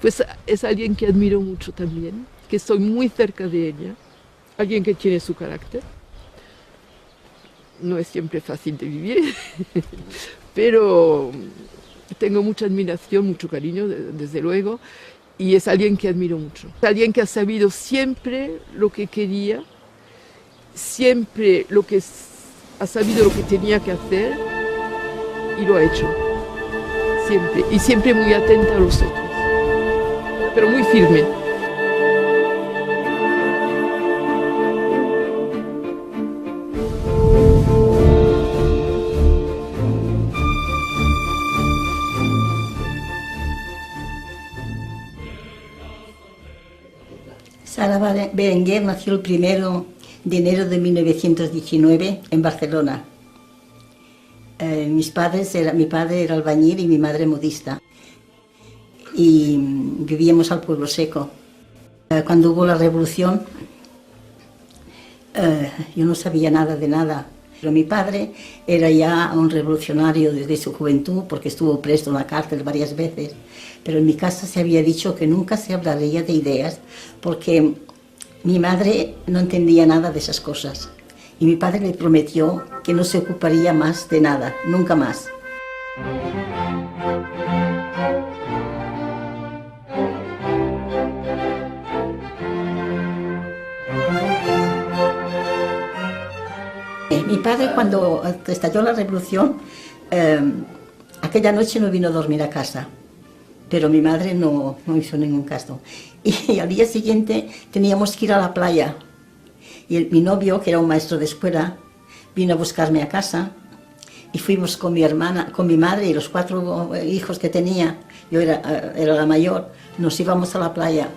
Pues es alguien que admiro mucho también, que estoy muy cerca de ella, alguien que tiene su carácter. No es siempre fácil de vivir, pero tengo mucha admiración, mucho cariño, desde luego, y es alguien que admiro mucho. Es alguien que ha sabido siempre lo que quería, siempre ha sabido lo que tenía que hacer y lo ha hecho. Siempre, y siempre muy atenta a los otros, pero muy firme. Sara Berenguer nació el 1 de enero de 1919 en Barcelona. Mi padre era albañil y mi madre modista. Y vivíamos al pueblo seco. Cuando hubo la revolución, yo no sabía nada de nada. Pero mi padre era ya un revolucionario desde su juventud, porque estuvo preso en la cárcel varias veces. Pero en mi casa se había dicho que nunca se hablaría de ideas, porque mi madre no entendía nada de esas cosas. Y mi padre le prometió que no se ocuparía más de nada, nunca más. Mi padre, cuando estalló la revolución, aquella noche no vino a dormir a casa, pero mi madre no hizo ningún caso. Y al día siguiente teníamos que ir a la playa. Y mi novio, que era un maestro de escuela, vino a buscarme a casa y fuimos con mi hermana, con mi madre y los 4 hijos que tenía. Yo era la mayor, nos íbamos a la playa.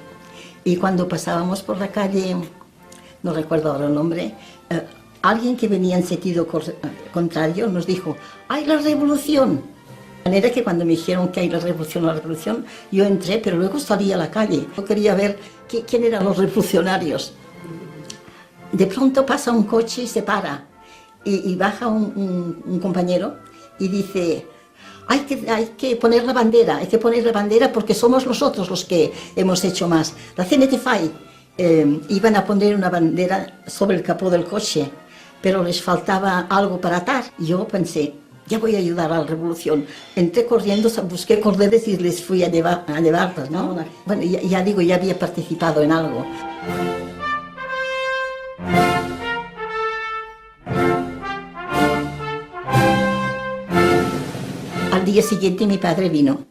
Y cuando pasábamos por la calle, no recuerdo ahora el nombre, alguien que venía en sentido contrario nos dijo: ¡ay, la revolución! De manera que cuando me dijeron que hay la revolución, yo entré, pero luego salí a la calle. Yo quería ver quién eran los revolucionarios. De pronto pasa un coche y se para, y baja un compañero y dice: hay que poner la bandera, porque somos nosotros los que hemos hecho más. La CNT FAI iban a poner una bandera sobre el capó del coche, pero les faltaba algo para atar. Y yo pensé: ya voy a ayudar a la revolución. Entré corriendo, busqué cordeles y les fui a llevarlas, ¿no? Bueno, ya digo, ya había participado en algo. Al día siguiente mi padre vino.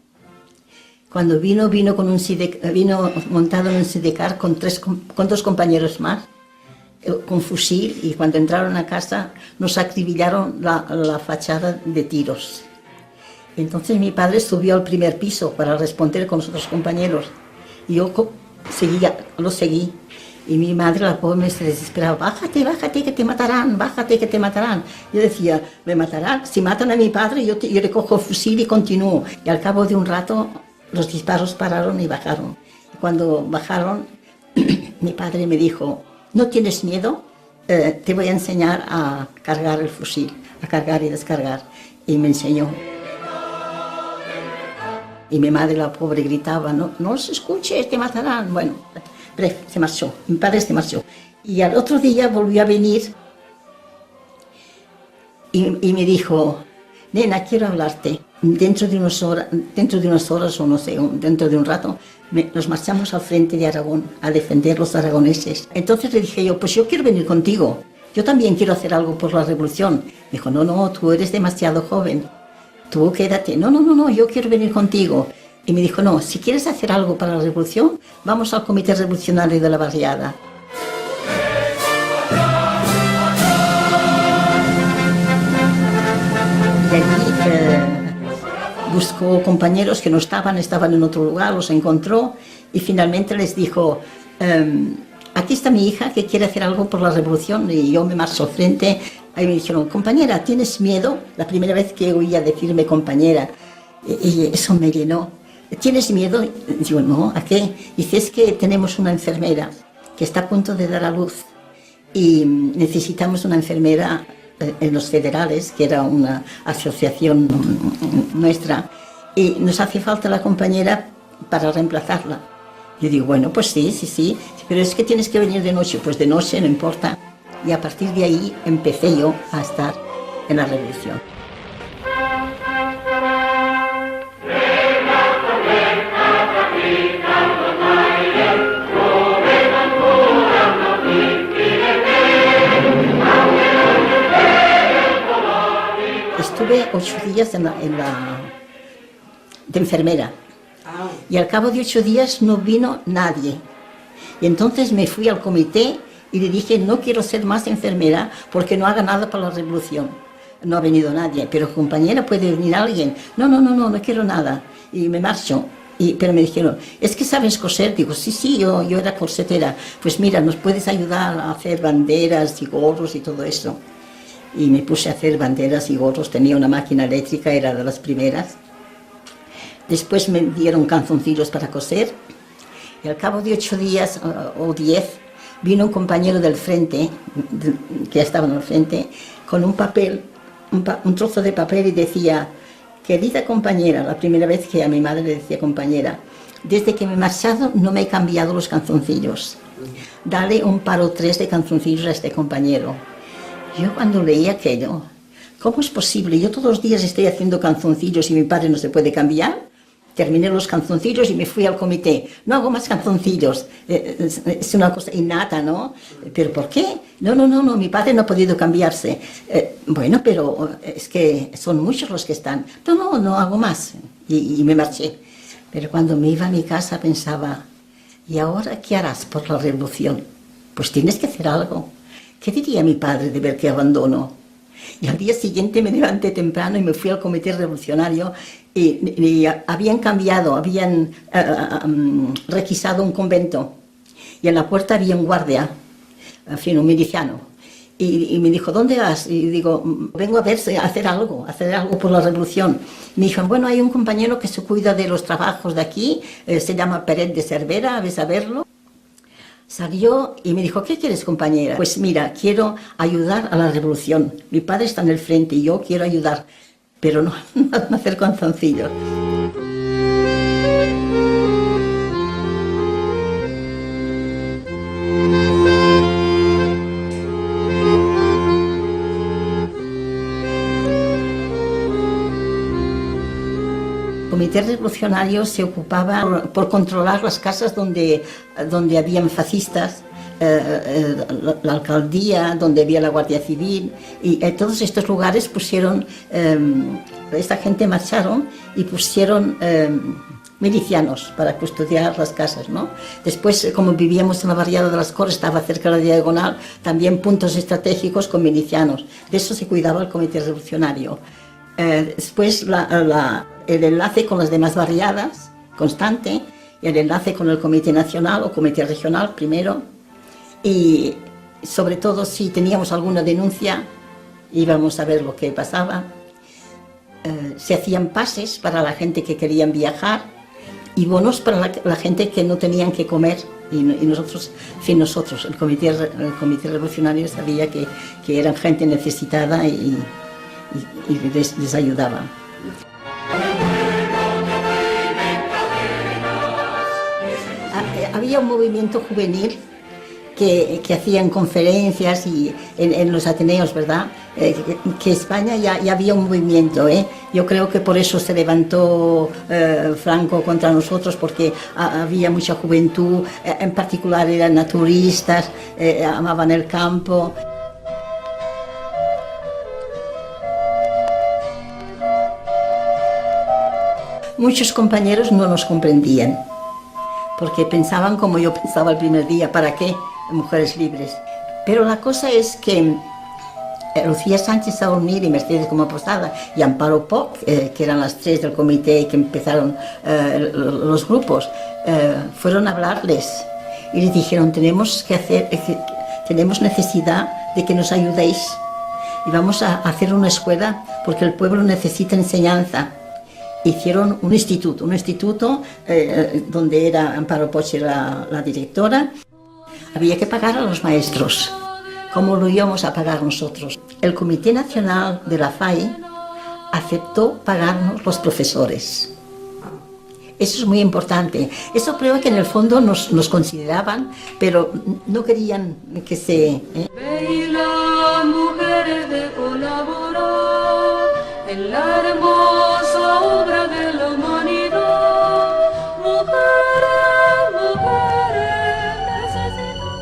Cuando vino montado en un sidecar con 2 compañeros más, con fusil, y cuando entraron a casa nos acribillaron la fachada de tiros. Entonces mi padre subió al primer piso para responder con los otros compañeros. Y yo lo seguí. Y mi madre, la pobre, se desesperaba: bájate, que te matarán, bájate, que te matarán. Yo decía: me matarán, si matan a mi padre, yo le cojo el fusil y continúo. Y al cabo de un rato los disparos pararon y bajaron. Y cuando bajaron, mi padre me dijo: ¿no tienes miedo? Te voy a enseñar a cargar el fusil, a cargar y descargar. Y me enseñó. Y mi madre, la pobre, gritaba: no los escuches, te matarán. Bueno, se marchó, mi padre se marchó. Y al otro día volvió a venir y me dijo: nena, quiero hablarte. Dentro de unas horas o no sé, dentro de un rato, nos marchamos al frente de Aragón a defender los aragoneses. Entonces le dije yo: pues yo quiero venir contigo, yo también quiero hacer algo por la revolución. Me dijo: no, tú eres demasiado joven, tú quédate. No, yo quiero venir contigo. Y me dijo: no, si quieres hacer algo para la revolución, vamos al Comité Revolucionario de la Barriada. Y allí buscó compañeros que no estaban en otro lugar, los encontró y finalmente les dijo: aquí está mi hija que quiere hacer algo por la revolución. Y yo me marcho al frente. Ahí me dijeron: compañera, ¿tienes miedo? La primera vez que oía decirme compañera, y eso me llenó. ¿Tienes miedo? Digo: no, ¿a qué? Dice: es que tenemos una enfermera que está a punto de dar a luz y necesitamos una enfermera en los federales, que era una asociación nuestra, y nos hace falta la compañera para reemplazarla. Yo digo, bueno, pues sí, pero es que tienes que venir de noche. Pues de noche, no importa. Y a partir de ahí empecé yo a estar en la revolución. Estuve 8 días de enfermera y al cabo de 8 días no vino nadie. Y entonces me fui al comité y le dije, no quiero ser más enfermera porque no haga nada para la revolución. No ha venido nadie, pero compañera, ¿puede venir alguien? No quiero nada. Y me marcho. Pero me dijeron, ¿es que sabes coser? Digo, sí, yo era corsetera. Pues mira, ¿nos puedes ayudar a hacer banderas y gorros y todo eso? Y me puse a hacer banderas y gorros, tenía una máquina eléctrica, era de las primeras. Después me dieron calzoncillos para coser y al cabo de 8 días o 10 vino un compañero del frente, que estaba en el frente, con un papel, un trozo de papel y decía, querida compañera, la primera vez que a mi madre le decía compañera, desde que me he marchado no me he cambiado los calzoncillos, dale un par o 3 de calzoncillos a este compañero. Yo cuando leí aquello, ¿cómo es posible? Yo todos los días estoy haciendo calzoncillos y mi padre no se puede cambiar. Terminé los calzoncillos y me fui al comité. No hago más calzoncillos. Es una cosa innata, ¿no? ¿Pero por qué? No, mi padre no ha podido cambiarse. Bueno, pero es que son muchos los que están. No hago más. Y me marché. Pero cuando me iba a mi casa pensaba, ¿y ahora qué harás por la revolución? Pues tienes que hacer algo. ¿Qué diría mi padre de ver que abandono? Y al día siguiente me levanté temprano y me fui al comité revolucionario y habían requisado un convento y en la puerta había un guardia, en fin, un miliciano. Y me dijo, ¿dónde vas? Y digo, vengo a hacer algo por la revolución. Me dijo, bueno, hay un compañero que se cuida de los trabajos de aquí, se llama Pérez de Cervera, ¿ves a verlo? Salió y me dijo, ¿qué quieres, compañera? Pues mira, quiero ayudar a la revolución. Mi padre está en el frente y yo quiero ayudar, pero no hacer calzoncillos. El comité revolucionario se ocupaba por controlar las casas donde habían fascistas, la alcaldía, donde había la Guardia Civil, y en todos estos lugares pusieron, esta gente marcharon y pusieron milicianos para custodiar las casas, ¿no? Después, como vivíamos en la barriada de las Corts, estaba cerca de la Diagonal, también puntos estratégicos con milicianos. De eso se cuidaba el comité revolucionario. Después el enlace con las demás barriadas, constante, y el enlace con el comité nacional o comité regional primero, y sobre todo si teníamos alguna denuncia íbamos a ver lo que pasaba. Se hacían pases para la gente que querían viajar y bonos para la gente que no tenían que comer, y nosotros, el comité revolucionario sabía que eran gente necesitada y les ayudaba. Había un movimiento juvenil que hacían conferencias y en los Ateneos, ¿verdad? Que España ya había un movimiento, ¿eh? Yo creo que por eso se levantó Franco contra nosotros, porque había mucha juventud, en particular eran naturistas, amaban el campo. Muchos compañeros no nos comprendían, porque pensaban como yo pensaba el primer día, ¿para qué? Mujeres libres. Pero la cosa es que Lucía Sánchez Saunir y Mercedes Goma Posada y Amparo Poc, que eran las 3 del comité y que empezaron los grupos, fueron a hablarles y les dijeron, tenemos necesidad de que nos ayudéis y vamos a hacer una escuela porque el pueblo necesita enseñanza. Hicieron un instituto donde era Amparo Poch la directora. Había que pagar a los maestros. ¿Cómo lo íbamos a pagar nosotros? El Comité Nacional de la FAI aceptó pagarnos los profesores. Eso es muy importante. Eso prueba que en el fondo nos consideraban, pero no querían que se... Las mujeres de colaborar en la hermosa obra de la humanidad. Mujeres, mujeres, necesitamos.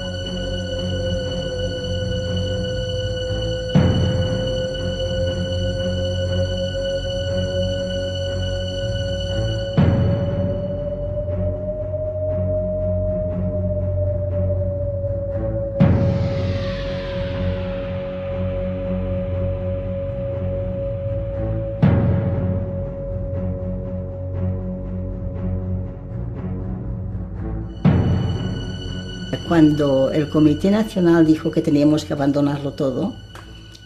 Cuando el Comité Nacional dijo que teníamos que abandonarlo todo,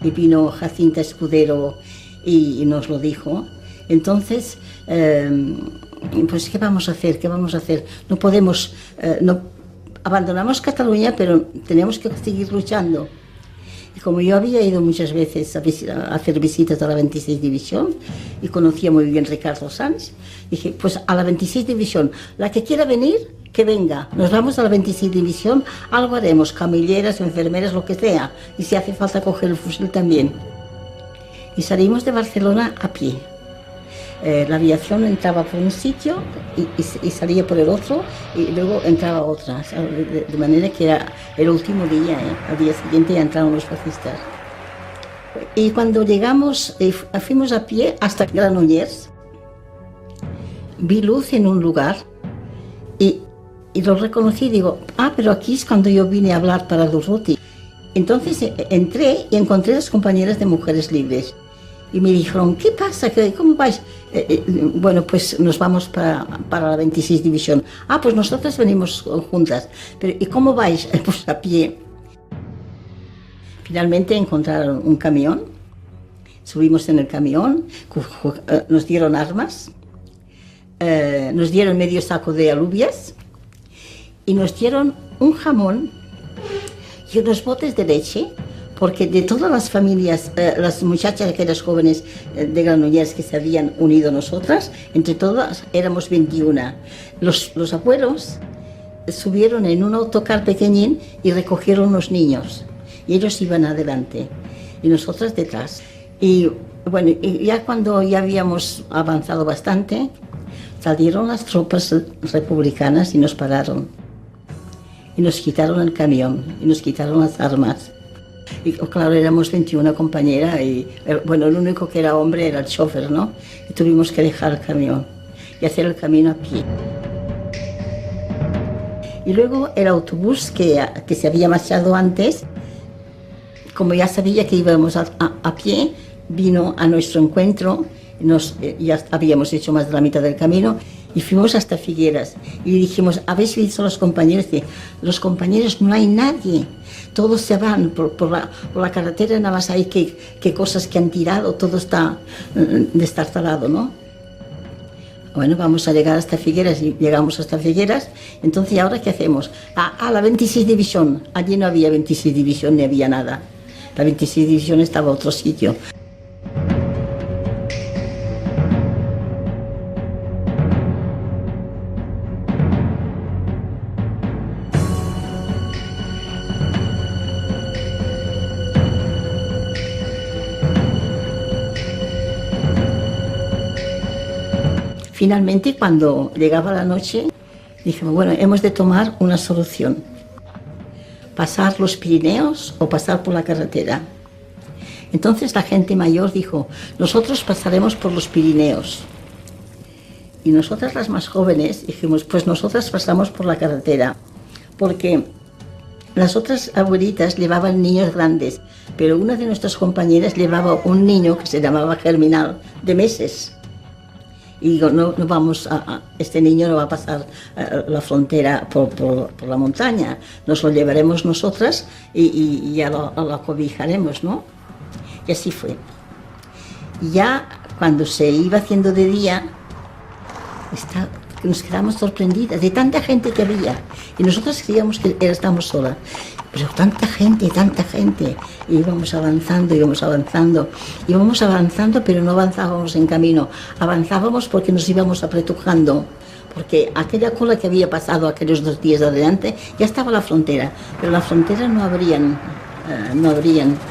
y vino Jacinta Escudero y nos lo dijo, entonces, pues ¿qué vamos a hacer? ¿Qué vamos a hacer? No podemos, abandonamos Cataluña, pero tenemos que seguir luchando. Y como yo había ido muchas veces a hacer visitas a la 26 División y conocía muy bien a Ricardo Sanz, dije, pues a la 26 División, la que quiera venir, que venga. Nos vamos a la 26 División, algo haremos, camilleras, enfermeras, lo que sea. Y si hace falta coger el fusil también. Y salimos de Barcelona a pie. La aviación entraba por un sitio y salía por el otro y luego entraba otra. De manera que era el último día, al día siguiente ya entraron los fascistas. Y cuando llegamos, fuimos a pie hasta Granollers, vi luz en un lugar y lo reconocí y digo, pero aquí es cuando yo vine a hablar para Durruti. Entonces entré y encontré a las compañeras de Mujeres Libres. Y me dijeron, ¿qué pasa? ¿Cómo vais? Bueno, pues nos vamos para la 26 División. Pues nosotras venimos juntas. Pero ¿y cómo vais? Pues a pie. Finalmente encontraron un camión. Subimos en el camión, nos dieron armas, nos dieron medio saco de alubias y nos dieron un jamón y unos botes de leche. Porque de todas las familias, las muchachas, aquellas jóvenes de Granollers que se habían unido a nosotras, entre todas éramos 21. Los abuelos subieron en un autocar pequeñín y recogieron los niños. Y ellos iban adelante y nosotras detrás. Y bueno, y ya cuando ya habíamos avanzado bastante, salieron las tropas republicanas y nos pararon. Y nos quitaron el camión y nos quitaron las armas. Y claro, éramos 21 compañeras y bueno, el único que era hombre era el chofer, ¿no? Y tuvimos que dejar el camión y hacer el camino a pie. Y luego el autobús que se había marchado antes, como ya sabía que íbamos a pie, vino a nuestro encuentro, ya habíamos hecho más de la mitad del camino y fuimos hasta Figueras y dijimos, ¿habéis visto los compañeros? Los compañeros no hay nadie. Todos se van por la carretera, nada más hay que cosas que han tirado, todo está destartalado, ¿no? Bueno, vamos a llegar hasta Figueras y llegamos hasta Figueras. Entonces, ¿y ahora qué hacemos? La 26 División. Allí no había 26 División ni había nada. La 26 División estaba a otro sitio. Finalmente, cuando llegaba la noche, dijimos, bueno, hemos de tomar una solución. Pasar los Pirineos o pasar por la carretera. Entonces la gente mayor dijo, nosotros pasaremos por los Pirineos. Y nosotras las más jóvenes dijimos, pues nosotras pasamos por la carretera. Porque las otras abuelitas llevaban niños grandes, pero una de nuestras compañeras llevaba un niño que se llamaba Germinal, de meses. Y digo, no vamos este niño no va a pasar la frontera por la montaña, nos lo llevaremos nosotras y ya lo acobijaremos, ¿no? Y así fue. Y ya cuando se iba haciendo de día, nos quedamos sorprendidas de tanta gente que había. Y nosotros creíamos que estábamos solas. Pero tanta gente, y íbamos avanzando, pero no avanzábamos en camino, avanzábamos porque nos íbamos apretujando, porque aquella cola que había pasado aquellos 2 días adelante ya estaba la frontera, pero la frontera no abrían,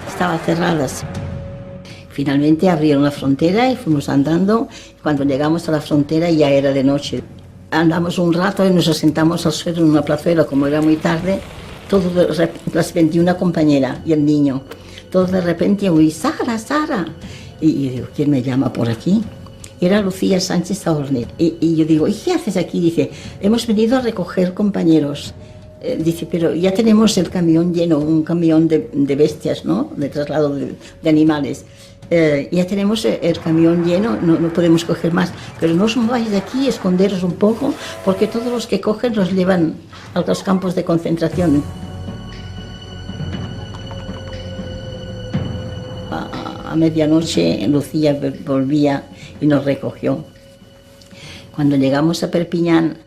estaban cerradas. Finalmente abrieron la frontera y fuimos andando. Cuando llegamos a la frontera ya era de noche. Andamos un rato y nos sentamos al suelo en una plazuela, como era muy tarde. Todo las 21 compañera y el niño. Todo de repente oí, Sara, Sara. Y yo digo, ¿quién me llama por aquí? Era Lucía Sánchez Taornit. Y yo digo, ¿y qué haces aquí? Dice, hemos venido a recoger compañeros. Dice, pero ya tenemos el camión lleno, un camión de bestias, ¿no? De traslado de animales. Ya tenemos el camión lleno, no podemos coger más. Pero no os mováis de aquí, esconderos un poco, porque todos los que cogen los llevan a los campos de concentración. A medianoche Lucía volvía y nos recogió. Cuando llegamos a Perpiñán,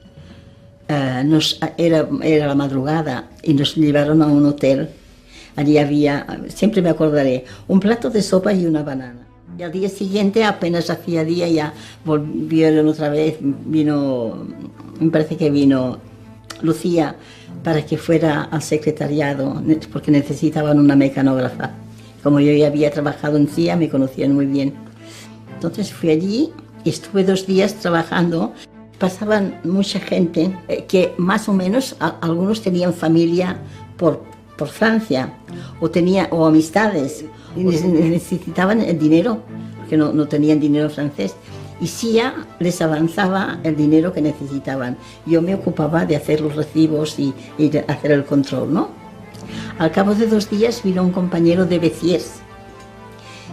era la madrugada y nos llevaron a un hotel. Allí había, siempre me acordaré, un plato de sopa y una banana. Y al día siguiente, apenas hacía día, ya volvieron otra vez, me parece que vino Lucía para que fuera al secretariado, porque necesitaban una mecanógrafa. Como yo ya había trabajado en CIA, me conocían muy bien. Entonces fui allí y estuve 2 días trabajando. Pasaban mucha gente que más o menos, algunos tenían familia por Francia o amistades y necesitaban el dinero, porque no tenían dinero francés. Y CIA les avanzaba el dinero que necesitaban. Yo me ocupaba de hacer los recibos y de hacer el control, ¿no? Al cabo de 2 días vino un compañero de Béziers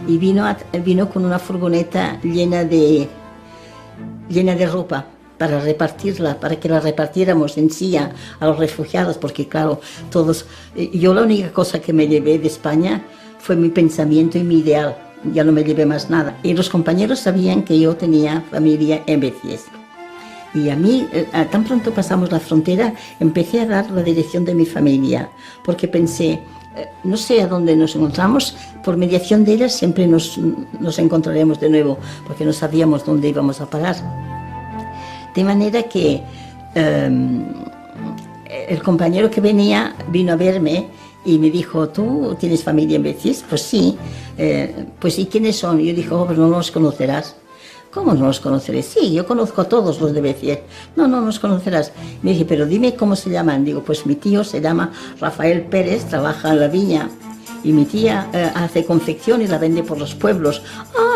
y vino con una furgoneta llena de ropa para repartirla, para que la repartiéramos en CIA a los refugiados, porque claro, yo la única cosa que me llevé de España fue mi pensamiento y mi ideal, ya no me llevé más nada. Y los compañeros sabían que yo tenía familia en Béziers. Y a mí, tan pronto pasamos la frontera, empecé a dar la dirección de mi familia, porque pensé, no sé a dónde nos encontramos, por mediación de ellas siempre nos encontraremos de nuevo, porque no sabíamos dónde íbamos a parar. De manera que el compañero que vino a verme y me dijo, ¿tú tienes familia en Béziers? Pues sí. Pues ¿y quiénes son? Y yo dije, pues no los conocerás. ¿Cómo no los conoceré? Sí, yo conozco a todos los de Béziers. No los conocerás. Me dije, pero dime cómo se llaman. Digo, pues mi tío se llama Rafael Pérez, trabaja en la viña. Y mi tía hace confección y la vende por los pueblos.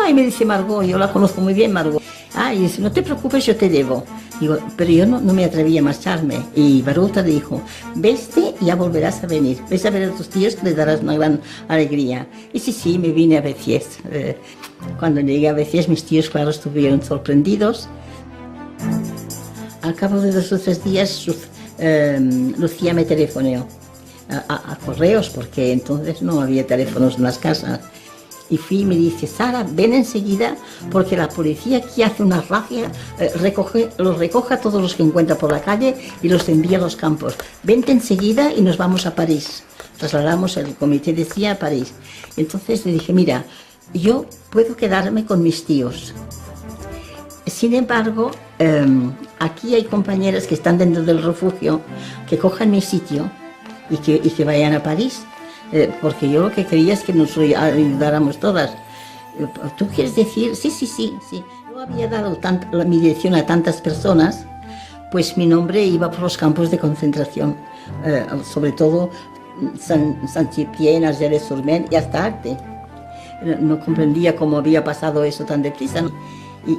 Ay, me dice Margot, yo la conozco muy bien, Margot. Ay, dice, no te preocupes, yo te llevo. Digo, pero yo no me atreví a marcharme. Y Baruta dijo, vete y ya volverás a venir. Ves a ver a tus tíos que les darás una gran alegría. Y sí, me vine a Béziers. Cuando llegué a Béziers, mis tíos, claro, estuvieron sorprendidos. Al cabo de 2 o 3 días, Lucía me telefoneó a correos, porque entonces no había teléfonos en las casas. Y fui y me dice, Sara, ven enseguida, porque la policía aquí hace una razzia, los recoge a todos los que encuentra por la calle y los envía a los campos. Vente enseguida y nos vamos a París. Trasladamos el comité de CIA a París. Entonces le dije, mira, yo puedo quedarme con mis tíos. Sin embargo, aquí hay compañeras que están dentro del refugio que cojan mi sitio y que vayan a París. Porque yo lo que quería es que nos ayudáramos todas. ¿Tú quieres decir? Sí. Yo había dado mi dirección a tantas personas, pues mi nombre iba por los campos de concentración, sobre todo Saint-Tropez, Argelès-sur-Mer y hasta Arte. No comprendía cómo había pasado eso tan deprisa, ¿no? Y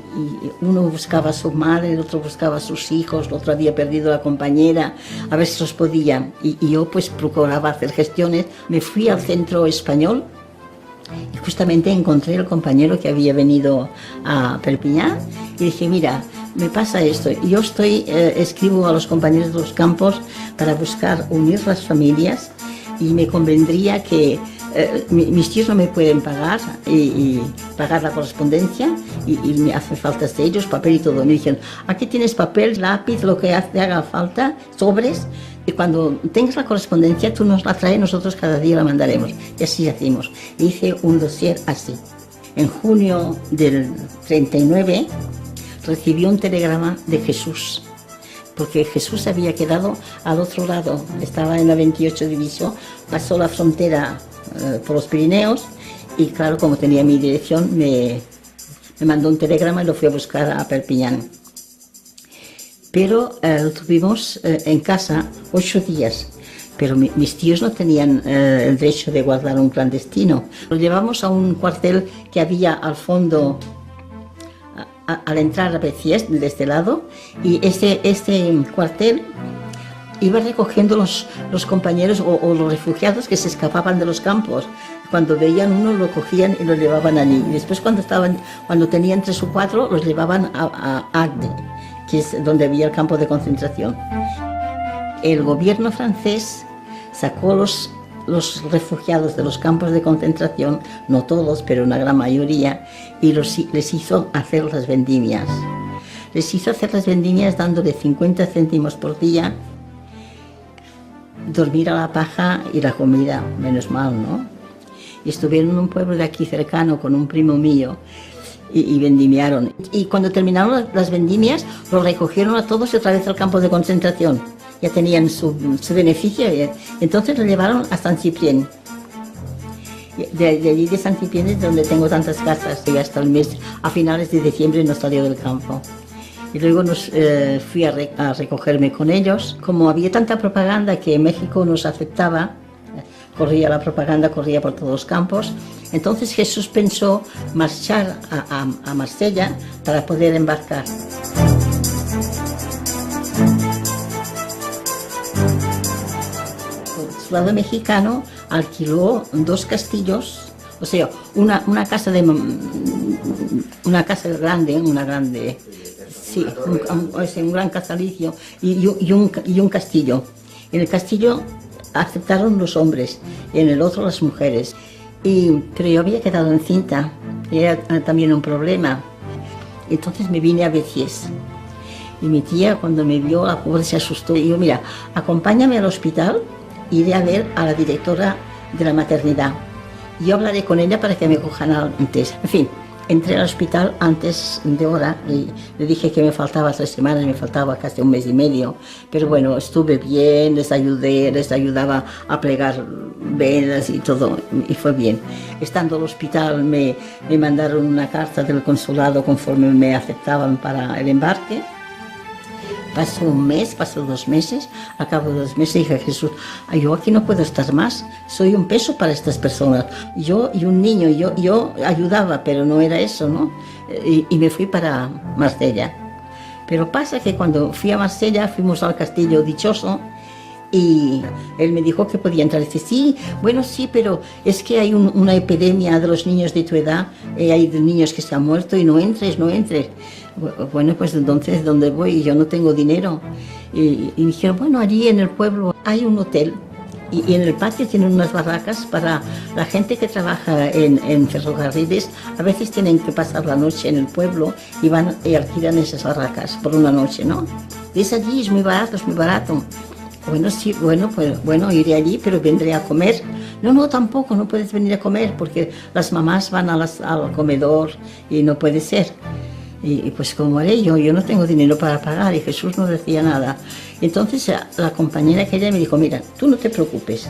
uno buscaba a su madre, el otro buscaba a sus hijos, el otro había perdido a la compañera, a ver si los podía. Y yo pues procuraba hacer gestiones. Me fui al centro español y justamente encontré al compañero que había venido a Perpiñán y dije, mira, me pasa esto. Yo escribo a los compañeros de los campos para buscar unir las familias y me convendría que mis tíos no me pueden pagar y pagar la correspondencia y me hace falta de ellos, papel y todo. Me dijeron, aquí tienes papel, lápiz, lo que haga falta, sobres, y cuando tengas la correspondencia tú nos la traes, nosotros cada día la mandaremos. Y así hacemos. E hice un dossier así. En junio del 39 recibí un telegrama de Jesús porque Jesús había quedado al otro lado, estaba en la 28 División, pasó la frontera por los Pirineos y claro, como tenía mi dirección, me mandó un telegrama y lo fui a buscar a Perpiñán. Pero lo tuvimos en casa 8 días, pero mis tíos no tenían el derecho de guardar un clandestino. Lo llevamos a un cuartel que había al fondo, al entrar a Beciés, de este lado, y este cuartel iba recogiendo los compañeros o los refugiados que se escapaban de los campos. Cuando veían uno lo cogían y lo llevaban allí. Y después cuando tenían 3 o 4 los llevaban a Agde, que es donde había el campo de concentración. El gobierno francés sacó los refugiados de los campos de concentración, no todos, pero una gran mayoría, y les hizo hacer las vendimias. Les hizo hacer las vendimias dándole 50 céntimos por día, dormir a la paja y la comida, menos mal, ¿no? Y estuvieron en un pueblo de aquí cercano con un primo mío y vendimiaron. Y cuando terminaron las vendimias, los recogieron a todos y otra vez al campo de concentración. Ya tenían su beneficio, entonces lo llevaron a San Ciprián. De allí de San Ciprián es donde tengo tantas casas, y hasta el mes, a finales de diciembre no salió del campo. Y luego fui a recogerme con ellos. Como había tanta propaganda que México nos aceptaba, la propaganda corría por todos los campos, entonces Jesús pensó marchar a Marsella para poder embarcar. El soldado mexicano alquiló 2 castillos, o sea, una casa grande, sí, un gran casalicio y un castillo. En el castillo aceptaron los hombres y en el otro las mujeres. Pero yo había quedado encinta, y era también un problema. Entonces me vine a Beciés. Y mi tía, cuando me vio, la pobre se asustó. Y yo, mira, acompáñame al hospital, iré a ver a la directora de la maternidad. Yo hablaré con ella para que me cojan antes. En fin, entré al hospital antes de hora y le dije que me faltaba 3 semanas, me faltaba casi 1 mes y medio. Pero bueno, estuve bien, les ayudaba a plegar velas y todo, y fue bien. Estando en el hospital me mandaron una carta del consulado conforme me aceptaban para el embarque. Pasó 1 mes, pasó 2 meses, al cabo de 2 meses dije a Jesús, yo aquí no puedo estar más, soy un peso para estas personas. Yo y un niño, yo ayudaba, pero no era eso, ¿no? Y me fui para Marsella. Pero pasa que cuando fui a Marsella fuimos al Castillo Dichoso y él me dijo que podía entrar. Dice, sí, bueno, sí, pero es que hay una epidemia de los niños de tu edad, hay niños que se han muerto y no entres. Bueno, pues entonces, ¿dónde voy? Yo no tengo dinero. Y dijeron, bueno, allí en el pueblo hay un hotel y en el patio tienen unas barracas para la gente que trabaja en ferrocarriles. A veces tienen que pasar la noche en el pueblo y van y alquilan esas barracas por una noche, ¿no? Es allí, es muy barato. Bueno, sí, bueno, iré allí, pero vendré a comer. No, tampoco, no puedes venir a comer porque las mamás van al comedor y no puede ser. Y pues como haré yo no tengo dinero para pagar y Jesús no decía nada. Entonces la compañera que ella me dijo, mira, tú no te preocupes,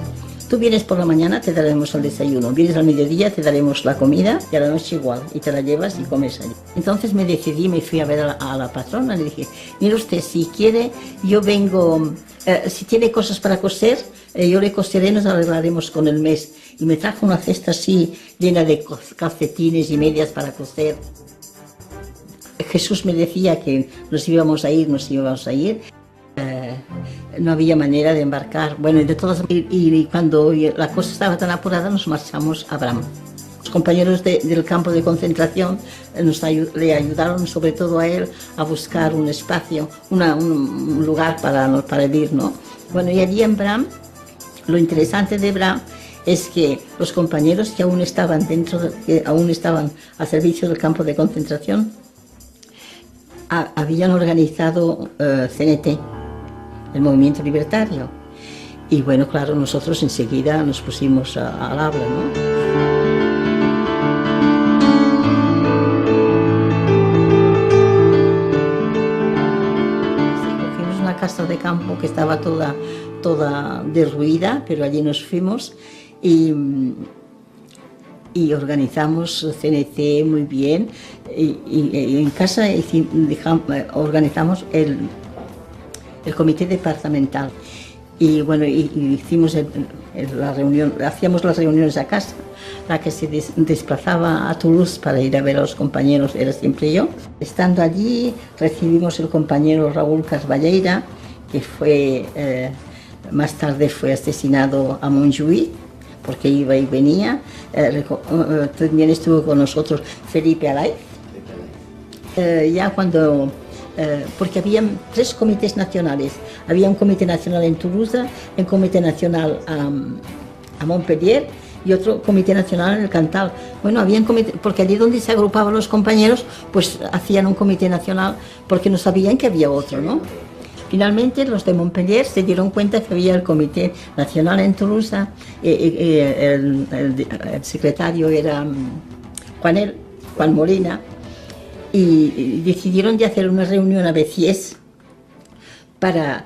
tú vienes por la mañana, te daremos el desayuno, vienes al mediodía, te daremos la comida y a la noche igual, y te la llevas y comes allí. Entonces me decidí, me fui a ver a la patrona, le dije, mire usted, si quiere, yo vengo, si tiene cosas para coser, yo le coseré, nos arreglaremos con el mes. Y me trajo una cesta así llena de calcetines y medias para coser. Jesús me decía que nos íbamos a ir. No había manera de embarcar. Bueno, y cuando la cosa estaba tan apurada, nos marchamos a Bram. Los compañeros del campo de concentración le ayudaron, sobre todo a él, a buscar un espacio, un lugar para vivir, ¿no? Bueno, y allí en Bram, lo interesante de Bram es que los compañeros que aún estaban al servicio del campo de concentración, habían organizado CNT, el movimiento libertario. Y bueno, claro, nosotros enseguida nos pusimos al habla, ¿no? casa de campo que estaba toda derruida, pero allí nos fuimos y organizamos CNC muy bien. Y en casa organizamos el comité departamental. Y bueno, hicimos la reunión, hacíamos las reuniones a casa. La que se desplazaba a Toulouse para ir a ver a los compañeros era siempre yo. Estando allí recibimos el compañero Raúl Carballeira, que fue, más tarde fue asesinado a Montjuïc, porque iba y venía. También estuvo con nosotros Felipe Alaiz. Ya cuando... porque había 3 comités nacionales. Había un comité nacional en Toulouse, un comité nacional a Montpellier y otro comité nacional en el Cantal. Bueno, había un comité, porque allí donde se agrupaban los compañeros, pues hacían un comité nacional, porque no sabían que había otro, ¿no? Finalmente los de Montpellier se dieron cuenta que había el comité nacional en Toulouse, el secretario era Juan Molina, y decidieron de hacer una reunión a Béziers para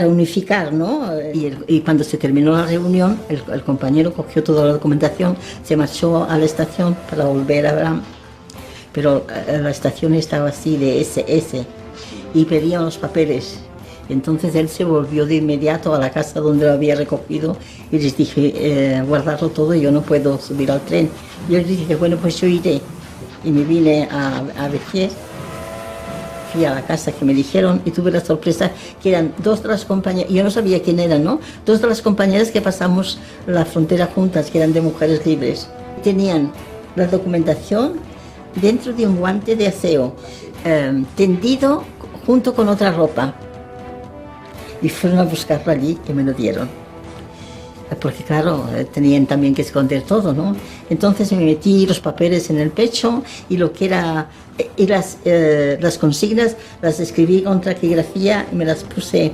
unificar, ¿no? Y cuando se terminó la reunión, el compañero cogió toda la documentación, se marchó a la estación para volver a Abraham, pero la estación estaba así de SS y pedían los papeles. Entonces él se volvió de inmediato a la casa donde lo había recogido y les dije, guardarlo todo, yo no puedo subir al tren. Yo les dije, bueno, pues yo iré. Y me vine a Béziers, fui a la casa que me dijeron y tuve la sorpresa que eran 2 de las compañeras, yo no sabía quién eran, ¿no? 2 de las compañeras que pasamos la frontera juntas, que eran de Mujeres Libres. Tenían la documentación dentro de un guante de aseo, tendido junto con otra ropa. Y fueron a buscarlo allí y me lo dieron. Porque claro, tenían también que esconder todo, ¿no? Entonces me metí los papeles en el pecho y lo que era, y las consignas las escribí con taquigrafía y me puse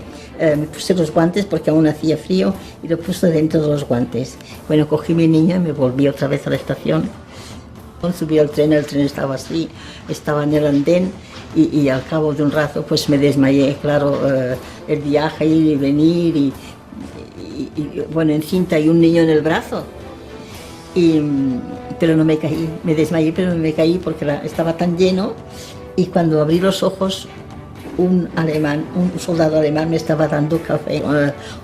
los guantes porque aún hacía frío y lo puse dentro de los guantes. Bueno, cogí mi niño y me volví otra vez a la estación. Subí al tren, el tren estaba así, estaba en el andén y al cabo de un rato pues me desmayé, claro, el viaje, ir y venir y bueno, encinta y un niño en el brazo. Pero no me caí, me desmayé, pero no me caí porque estaba tan lleno. Y cuando abrí los ojos, un soldado alemán me estaba dando café,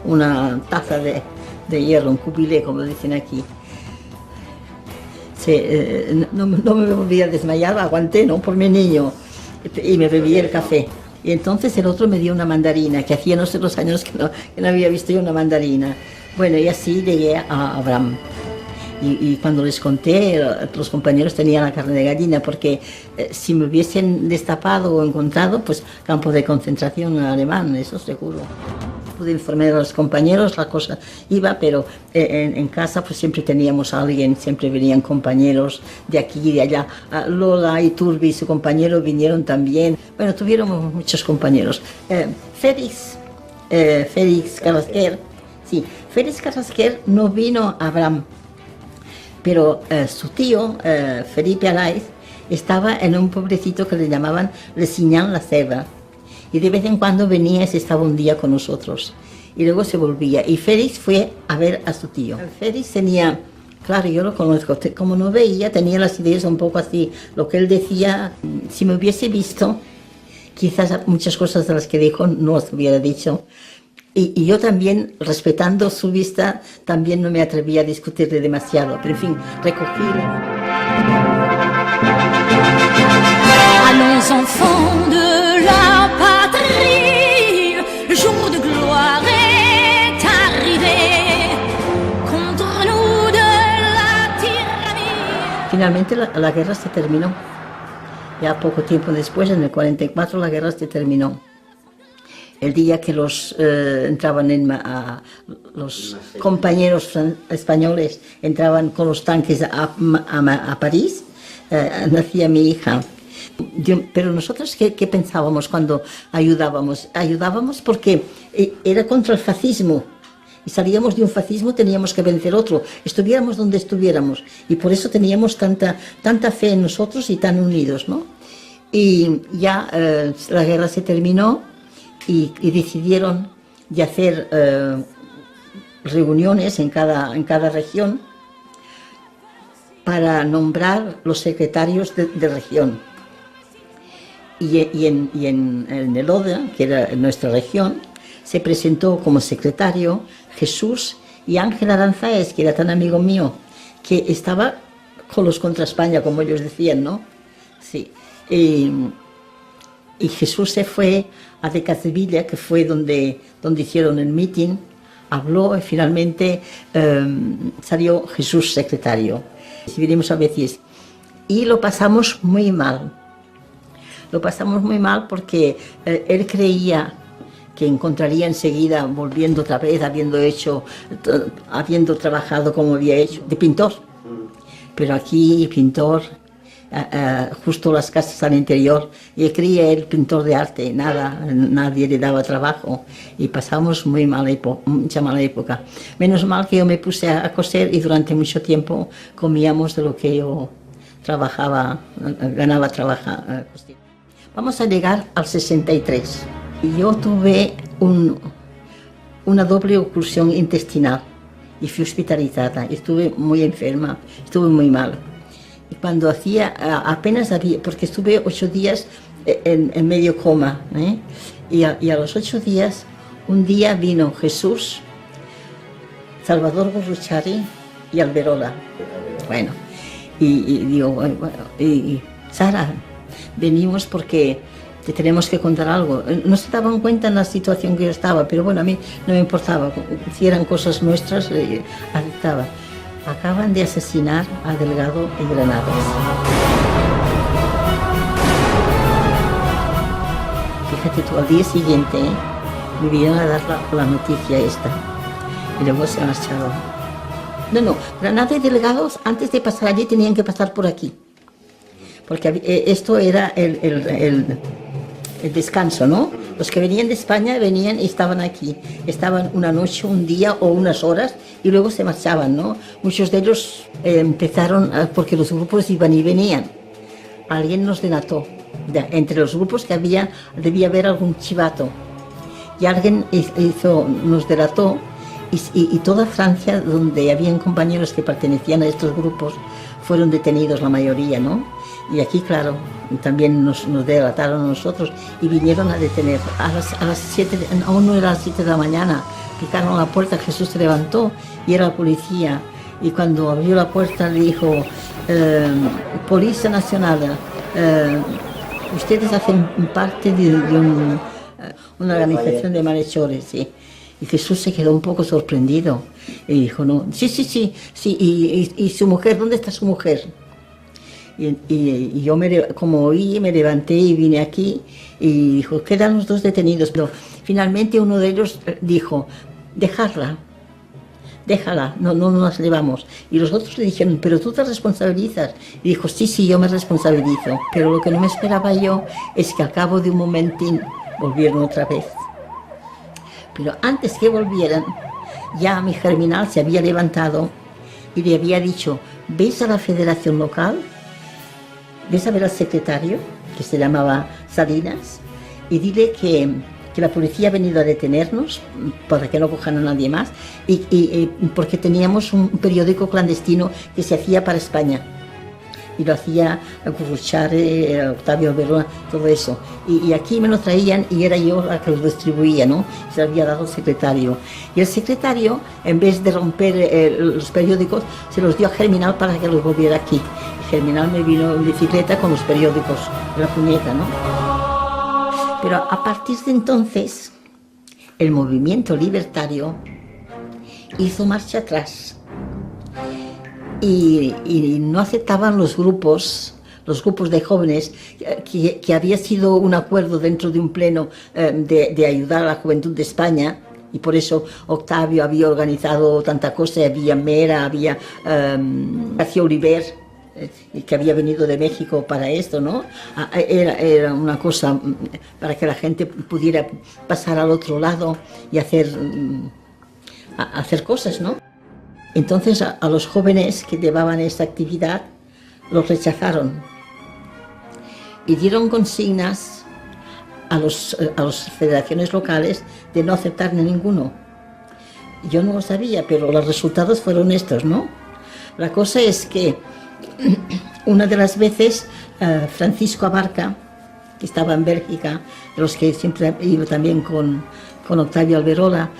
una taza de hierro, un cubilé, como dicen aquí. No me volví a desmayar, aguanté, ¿no? Por mi niño, y me bebí el café. Y entonces el otro me dio una mandarina, que hacía no sé los años que no había visto yo una mandarina. Bueno, y así llegué a Abraham. Y cuando les conté, los compañeros tenían la carne de gallina, porque si me hubiesen destapado o encontrado, pues campo de concentración alemán, eso seguro. Pude informar a los compañeros, la cosa iba, pero en casa pues siempre teníamos a alguien, siempre venían compañeros de aquí y de allá. Lola y Turbi, su compañero, vinieron también. Bueno, tuvieron muchos compañeros. Félix Carrasquer, sí, Félix Carrasquer no vino a Abraham, pero su tío, Felipe Alaiz, estaba en un pueblecito que le llamaban Le Signan-la-Sèvre. Y de vez en cuando venía y se estaba un día con nosotros. Y luego se volvía. Y Félix fue a ver a su tío. Félix tenía, claro, yo lo conozco, como no veía, tenía las ideas un poco así. Lo que él decía, si me hubiese visto, quizás muchas cosas de las que dijo no las hubiera dicho. Y yo también, respetando su vista, también no me atrevía a discutirle demasiado. Pero en fin, recogí. Allons enfants de la patrie, le jour de gloire est arrivé, contre nous de la tyrannie. Finalmente la guerra se terminó. Ya poco tiempo después, en el 44, la guerra se terminó. El día que entraban los compañeros españoles entraban con los tanques a París, nacía mi hija. Pero nosotros, ¿qué pensábamos cuando ayudábamos? Ayudábamos porque era contra el fascismo. Y salíamos de un fascismo, teníamos que vencer otro, estuviéramos donde estuviéramos. Y por eso teníamos tanta fe en nosotros y tan unidos, ¿no? Y ya la guerra se terminó y decidieron de hacer reuniones en cada región para nombrar los secretarios de región. Y en el Oda, que era nuestra región, se presentó como secretario Jesús y Ángel Aranzáez, que era tan amigo mío, que estaba con los contra España, como ellos decían, ¿no? Sí. Y Jesús se fue a de Cazevilla, que fue donde hicieron el meeting, habló y finalmente salió Jesús secretario. Si vinimos a veces. Y lo pasamos muy mal. Lo pasamos muy mal porque él creía que encontraría enseguida, volviendo otra vez, habiendo trabajado como había hecho, de pintor. Pero aquí, pintor, justo las casas al interior, y creía él pintor de arte, nadie le daba trabajo, y pasamos mucha mala época. Menos mal que yo me puse a coser y durante mucho tiempo comíamos de lo que yo ganaba trabajar. Vamos a llegar al 63. Yo tuve una doble oclusión intestinal y fui hospitalizada. Estuve muy enferma, estuve muy mal. Y cuando apenas había, porque estuve 8 días en medio coma, y a los 8 días, un día vino Jesús, Salvador Gorruchari y Alberola. Bueno, y digo, Sara, venimos porque te tenemos que contar algo. No se daban cuenta en la situación que yo estaba, pero bueno, a mí no me importaba. Si eran cosas nuestras, aceptaba. Acaban de asesinar a Delgado y Granados. Fíjate tú, al día siguiente me vinieron a dar la noticia esta. Y luego se marcharon. No, Granados y Delgados, antes de pasar allí, tenían que pasar por aquí. Porque esto era el descanso, ¿no? Los que venían de España venían y estaban aquí. Estaban una noche, un día o unas horas y luego se marchaban, ¿no? Muchos de ellos empezaron porque los grupos iban y venían. Alguien nos delató. Entre los grupos que debía haber algún chivato. Y alguien nos delató y toda Francia, donde habían compañeros que pertenecían a estos grupos, fueron detenidos la mayoría, ¿no? Y aquí, claro, también nos delataron a nosotros y vinieron a detener. A las 7, aún no era las 7 de la mañana, picaron a la puerta, Jesús se levantó y era el policía. Y cuando abrió la puerta le dijo, Policía Nacional, ustedes hacen parte de una organización de malhechores, ¿sí? Y Jesús se quedó un poco sorprendido y dijo, no, sí, y su mujer, ¿dónde está su mujer? Y yo, como oí, me levanté y vine aquí y dijo, quedan los 2 detenidos. Pero finalmente uno de ellos dijo, déjala, no nos llevamos. Y los otros le dijeron, pero tú te responsabilizas. Y dijo, sí, yo me responsabilizo. Pero lo que no me esperaba yo es que al cabo de un momentín volvieron otra vez. Pero antes que volvieran, ya mi germinal se había levantado y le había dicho, ¿ves a la federación local? ¿Ves a ver al secretario, que se llamaba Salinas? Y dile que la policía ha venido a detenernos para que no cojan a nadie más y porque teníamos un periódico clandestino que se hacía para España. Y lo hacía Gorruchari, Octavio Alberola, todo eso. Y aquí me lo traían y era yo la que lo distribuía, ¿no? Se lo había dado el secretario. Y el secretario, en vez de romper los periódicos, se los dio a Germinal para que los volviera aquí. Germinal me vino en bicicleta con los periódicos de la puñeta, ¿no? Pero a partir de entonces, el movimiento libertario hizo marcha atrás y no aceptaban los grupos de jóvenes, que había sido un acuerdo dentro de un pleno de ayudar a la juventud de España. Y por eso Octavio había organizado tanta cosa, había Mera, había García Oliver, que había venido de México para esto, ¿no? Era una cosa para que la gente pudiera pasar al otro lado y hacer cosas, ¿no? Entonces a los jóvenes que llevaban esta actividad los rechazaron y dieron consignas a las federaciones locales de no aceptar ninguno. Yo no lo sabía, pero los resultados fueron estos, ¿no? La cosa es que una de las veces Francisco Abarca, que estaba en Bélgica, de los que siempre iba también con Octavio Alberola,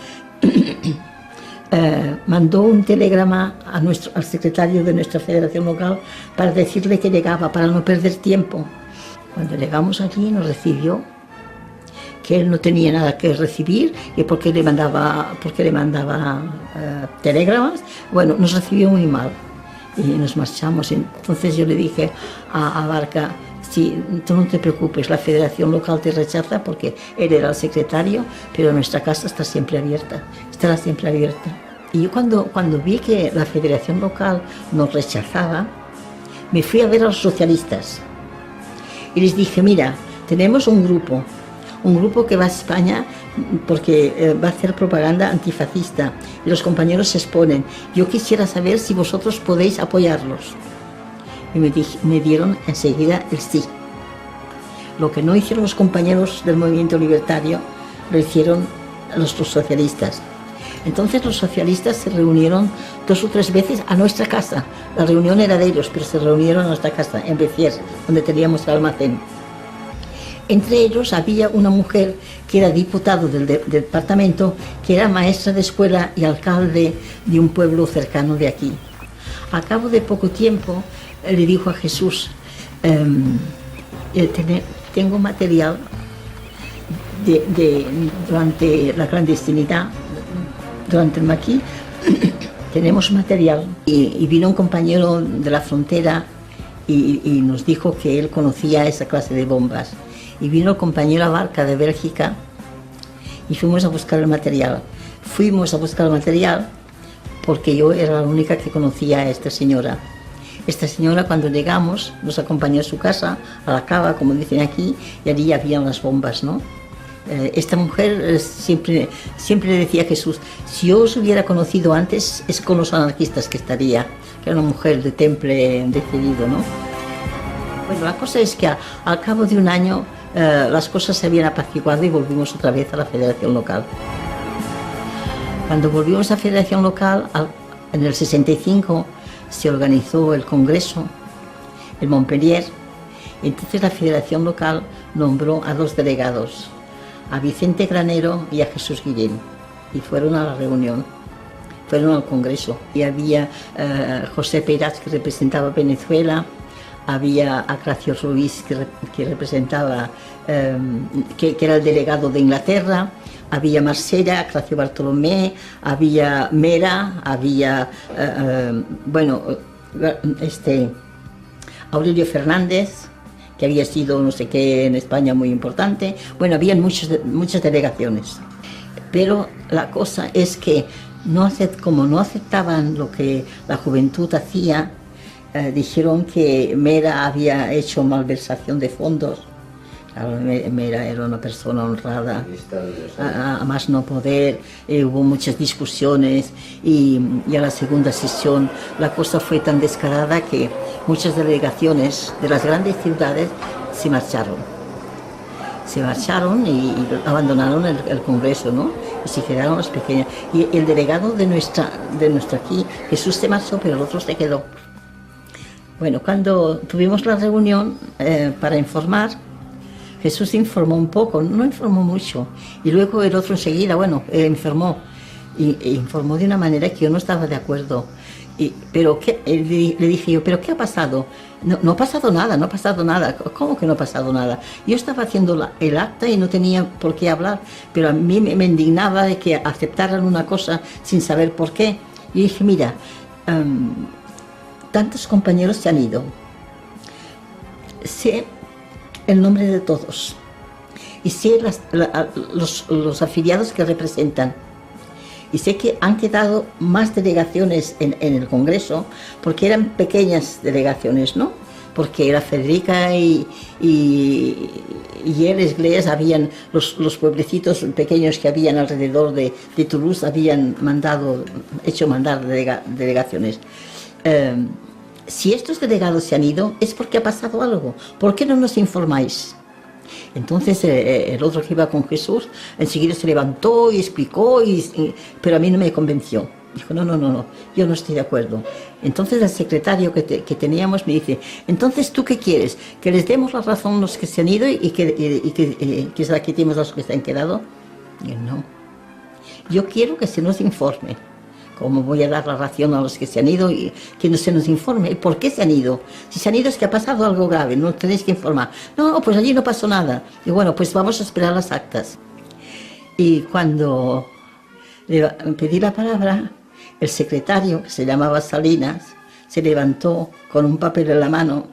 mandó un telegrama al secretario de nuestra federación local para decirle que llegaba, para no perder tiempo. Cuando llegamos allí nos recibió, que él no tenía nada que recibir, y porque le mandaba telegramas. Bueno, nos recibió muy mal y nos marchamos. Entonces yo le dije a Abarca: sí, tú no te preocupes, la federación local te rechaza, porque él era el secretario, pero nuestra casa está siempre abierta, estará siempre abierta. Y yo cuando vi que la federación local nos rechazaba, me fui a ver a los socialistas y les dije: mira, tenemos un grupo que va a España porque va a hacer propaganda antifascista y los compañeros se exponen. Yo quisiera saber si vosotros podéis apoyarlos. Y me dieron enseguida el sí. Lo que no hicieron los compañeros del movimiento libertario, lo hicieron los socialistas. Entonces los socialistas se reunieron 2 o 3 veces a nuestra casa. La reunión era de ellos, pero se reunieron a nuestra casa, en Béziers, donde teníamos el almacén. Entre ellos había una mujer que era diputado del departamento, que era maestra de escuela y alcalde de un pueblo cercano de aquí. A cabo de poco tiempo le dijo a Jesús: tengo material durante la clandestinidad, durante el maquis, tenemos material. Y vino un compañero de la frontera y nos dijo que él conocía esa clase de bombas. Y vino el compañero Abarca de Bélgica y fuimos a buscar el material. Fuimos a buscar el material porque yo era la única que conocía a esta señora. Esta señora, cuando llegamos, nos acompañó a su casa, a la cava, como dicen aquí, y allí habían las bombas, ¿no? Esta mujer siempre le decía a Jesús: si yo os hubiera conocido antes, es con los anarquistas que estaría, que era una mujer de temple decidido, ¿no? Bueno, la cosa es que al cabo de un año las cosas se habían apaciguado y volvimos otra vez a la federación local. Cuando volvimos a la federación local, en el 65, se organizó el congreso en Montpellier. Entonces la federación local nombró a 2 delegados, a Vicente Granero y a Jesús Guillén, y fueron a la reunión, fueron al congreso. Y había José Peirats, que representaba Venezuela, había Acracio Ruiz, que representaba, que era el delegado de Inglaterra, había Marsella, Acracio Bartolomé, había Mera, había, Aurelio Fernández, que había sido no sé qué en España muy importante. Bueno, habían muchas delegaciones. Pero la cosa es que como no aceptaban lo que la juventud hacía, dijeron que Mera había hecho malversación de fondos. Claro, Mera era una persona honrada, a más no poder. Hubo muchas discusiones y a la segunda sesión la cosa fue tan descarada que muchas delegaciones de las grandes ciudades se marcharon y abandonaron el Congreso, ¿no? Y se quedaron las pequeñas. Y el delegado de nuestra aquí, Jesús, se marchó, pero el otro se quedó. Bueno, cuando tuvimos la reunión para informar, Jesús informó un poco, no informó mucho, y luego el otro enseguida, informó, y informó de una manera que yo no estaba de acuerdo. Le dije yo: ¿pero qué ha pasado? No ha pasado nada, no ha pasado nada. ¿Cómo que no ha pasado nada? Yo estaba haciendo el acta y no tenía por qué hablar, pero a mí me indignaba de que aceptaran una cosa sin saber por qué. Y dije: mira, tantos compañeros se han ido, sé el nombre de todos y sé los afiliados que representan, y sé que han quedado más delegaciones en el Congreso, porque eran pequeñas delegaciones, ¿no? Porque era Federica y el Esglés, habían los pueblecitos pequeños que habían alrededor de Toulouse, habían hecho mandar delegaciones. Si estos delegados se han ido, es porque ha pasado algo. ¿Por qué no nos informáis? Entonces el otro que iba con Jesús enseguida se levantó y explicó, pero a mí no me convenció. Dijo, no, yo no estoy de acuerdo. Entonces el secretario que teníamos me dice, entonces ¿tú qué quieres? ¿Que les demos la razón a los que se han ido y que se la quitemos a los que se han quedado? Y yo, no. Yo quiero que se nos informe. ¿Cómo voy a dar la ración a los que se han ido y que no se nos informe? ¿Por qué se han ido? Si se han ido es que ha pasado algo grave, no tenéis que informar. No, pues allí no pasó nada. Y bueno, pues vamos a esperar las actas. Y cuando le pedí la palabra, el secretario, que se llamaba Salinas, se levantó con un papel en la mano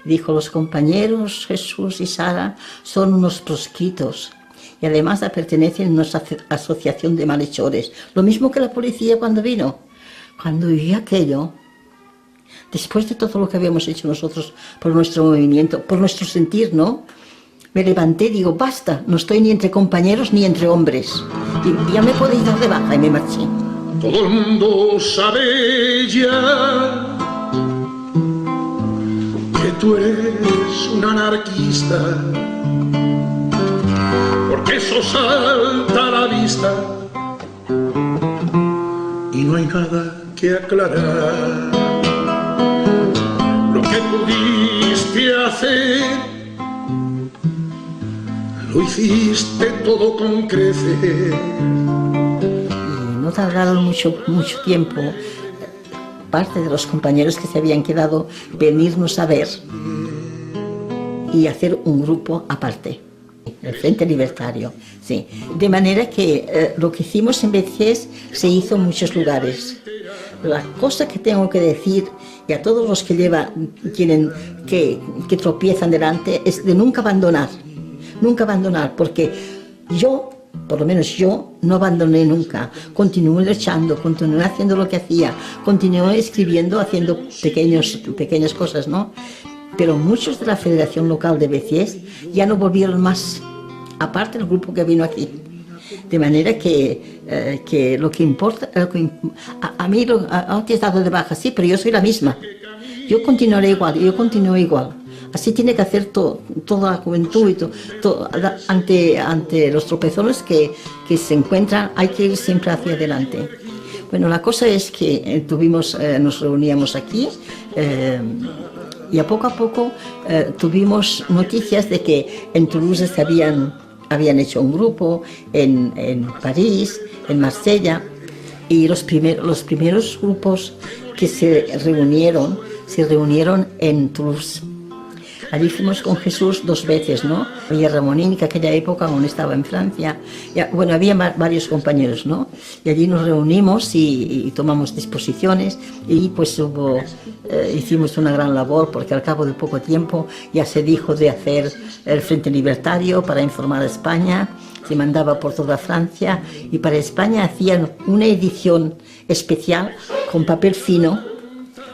y dijo, los compañeros Jesús y Sara son unos proscritos y además pertenecen a una asociación de malhechores. Lo mismo que la policía cuando vino. Cuando vi aquello, después de todo lo que habíamos hecho nosotros por nuestro movimiento, por nuestro sentir, ¿no? Me levanté y digo, basta, no estoy ni entre compañeros ni entre hombres. Y ya me podéis dar de baja y me marché. Todo el mundo sabe ya que tú eres un anarquista, porque eso salta a la vista y no hay nada que aclarar. Lo que pudiste hacer, lo hiciste todo con crecer. No tardaron mucho tiempo, parte de los compañeros que se habían quedado, venirnos a ver y hacer un grupo aparte, el Frente Libertario, sí. De manera que lo que hicimos en Béziers se hizo en muchos lugares. La cosa que tengo que decir, y a todos los que que tropiezan delante, es de nunca abandonar, porque por lo menos yo, no abandoné nunca. Continué luchando, continué haciendo lo que hacía, continué escribiendo, haciendo pequeñas cosas, ¿no? Pero muchos de la Federación Local de Béziers ya no volvieron más, aparte del grupo que vino aquí. De manera que lo que importa, a mí te has dado de baja, sí, pero yo soy la misma. Yo continuaré igual, yo continúo igual. Así tiene que hacer toda la juventud y ante los tropezones que se encuentran, hay que ir siempre hacia adelante. Bueno, la cosa es que nos reuníamos aquí y a poco tuvimos noticias de que en Toulouse habían hecho un grupo, en París, en Marsella, y los primeros grupos que se reunieron en Toulouse. Allí fuimos con Jesús 2 veces, ¿no? Había Ramonín, que aquella época aún estaba en Francia. Bueno, había varios compañeros, ¿no? Y allí nos reunimos y tomamos disposiciones y pues hicimos una gran labor, porque al cabo de poco tiempo ya se dijo de hacer el Frente Libertario para informar a España. Se mandaba por toda Francia y para España hacían una edición especial con papel fino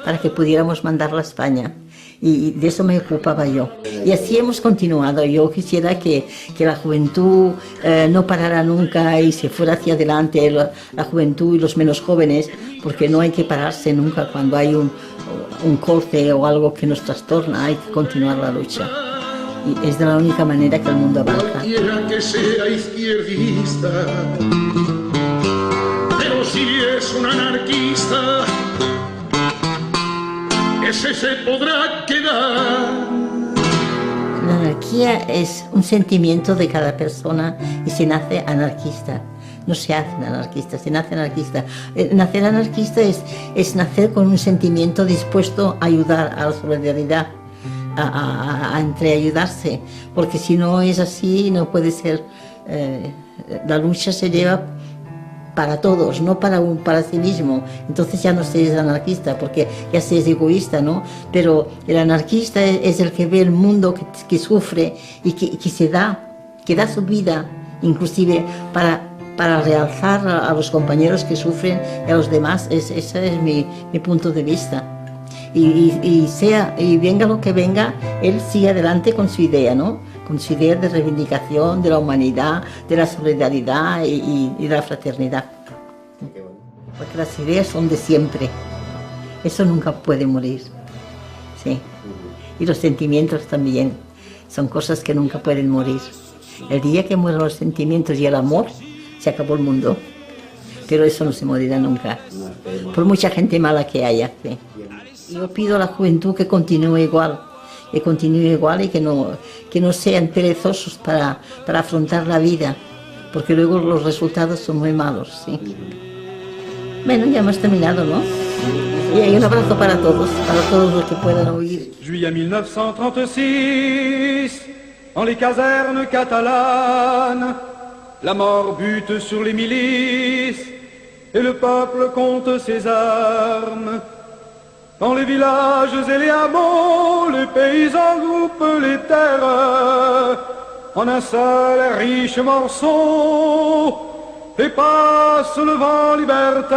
para que pudiéramos mandarla a España. Y de eso me ocupaba yo. Y así hemos continuado. Yo quisiera que la juventud no parara nunca y se fuera hacia adelante, la juventud y los menos jóvenes, porque no hay que pararse nunca cuando hay un corte o algo que nos trastorna, hay que continuar la lucha. Y es de la única manera que el mundo avanza. Cualquiera que sea izquierdista, pero si es un anarquista, ese se podrá quedar. La anarquía es un sentimiento de cada persona y se nace anarquista. No se hace anarquista, se nace anarquista. Nacer anarquista es nacer con un sentimiento dispuesto a ayudar a la solidaridad, a entreayudarse, porque si no es así no puede ser. La lucha se lleva para todos, no para sí mismo. Entonces ya no se es anarquista, porque ya se es egoísta, ¿no? Pero el anarquista es el que ve el mundo que sufre y que da su vida, inclusive para realzar a los compañeros que sufren y a los demás. Ese es mi punto de vista. Y venga lo que venga, él sigue adelante con su idea, ¿no? Con su idea de reivindicación de la humanidad, de la solidaridad y de la fraternidad. Porque las ideas son de siempre. Eso nunca puede morir. Sí. Y los sentimientos también. son cosas que nunca pueden morir. El día que mueran los sentimientos y el amor, se acabó el mundo. Pero eso no se morirá nunca, por mucha gente mala que haya. ¿Sí? Yo pido a la juventud que continúe igual y que no sean perezosos para afrontar la vida, porque luego los resultados son muy malos. ¿Sí? Bueno, ya hemos terminado, ¿no? Y hay un abrazo para todos los que puedan oír. Juillet 1936, dans les casernes catalanes, la mort bute sur les milices et le peuple compte ses armes. Dans les villages et les hameaux, les paysans groupent les terres en un seul et riche morceau et passe le vent libertaire.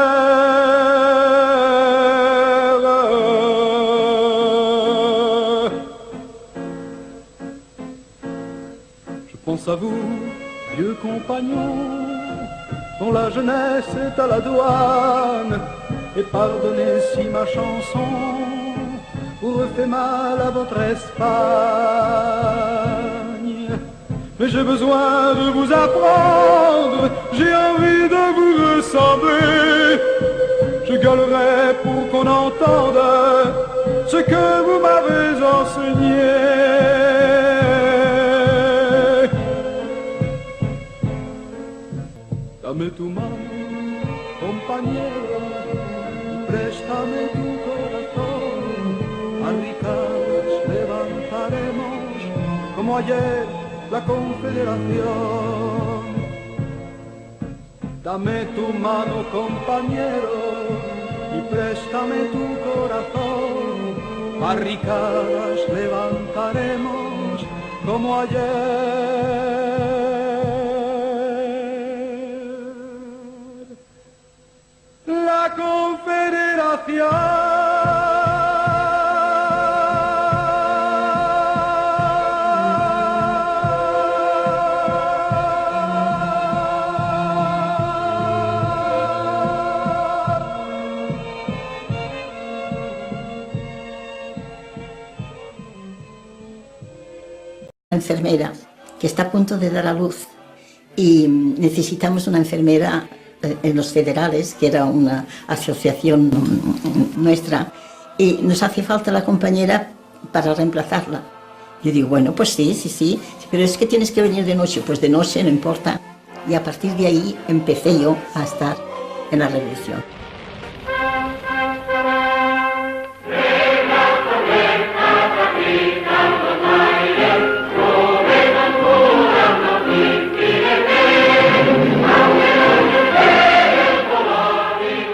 Je pense à vous, vieux compagnons, dont la jeunesse est à la douane. Et pardonnez si ma chanson vous refait mal à votre Espagne. Mais j'ai besoin de vous apprendre, j'ai envie de vous ressembler. Je gueulerai pour qu'on entende ce que vous m'avez enseigné. Dame tu mano, compañero, préstame tu corazón, barricadas levantaremos como ayer la Confederación. Dame tu mano, compañero, y préstame tu corazón, barricadas levantaremos como ayer. La Confederación. Enfermera que está a punto de dar a luz y necesitamos una enfermera en los federales, que era una asociación nuestra, y nos hace falta la compañera para reemplazarla. Yo digo, bueno, pues sí, pero es que tienes que venir de noche. Pues de noche, no importa. Y a partir de ahí empecé yo a estar en la revolución.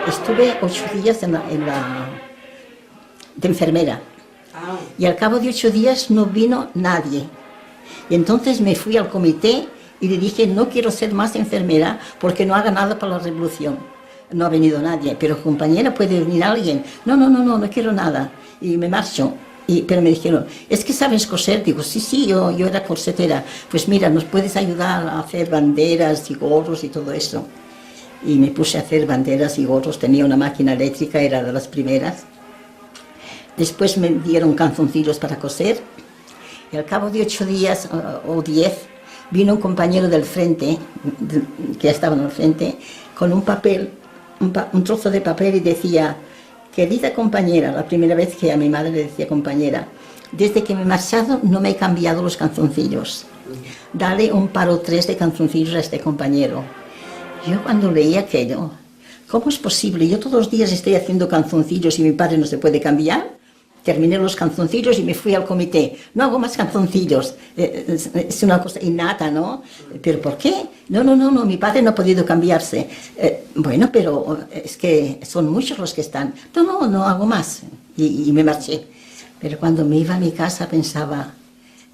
Estuve 8 días de enfermera y al cabo de 8 días no vino nadie. Y entonces me fui al comité y le dije, no quiero ser más enfermera porque no haga nada para la revolución. No ha venido nadie, pero compañera, ¿puede venir alguien? No quiero nada. Y me marcho. Pero me dijeron, ¿es que sabes coser? Digo, sí, yo era corsetera. Pues mira, ¿nos puedes ayudar a hacer banderas y gorros y todo eso? Y me puse a hacer banderas y gorros, tenía una máquina eléctrica, era de las primeras. Después me dieron calzoncillos para coser y al cabo de 8 días o 10 vino un compañero del frente, que estaba en el frente, con un papel, un trozo de papel y decía, querida compañera, la primera vez que a mi madre le decía compañera, desde que me he marchado no me he cambiado los calzoncillos, dale un par o 3 de calzoncillos a este compañero. Yo cuando leí aquello, ¿cómo es posible? Yo todos los días estoy haciendo calzoncillos y mi padre no se puede cambiar. Terminé los calzoncillos y me fui al comité. No hago más calzoncillos. Es una cosa innata, ¿no? ¿Pero por qué? No, mi padre no ha podido cambiarse. Bueno, pero es que son muchos los que están. No hago más. Y me marché. Pero cuando me iba a mi casa pensaba,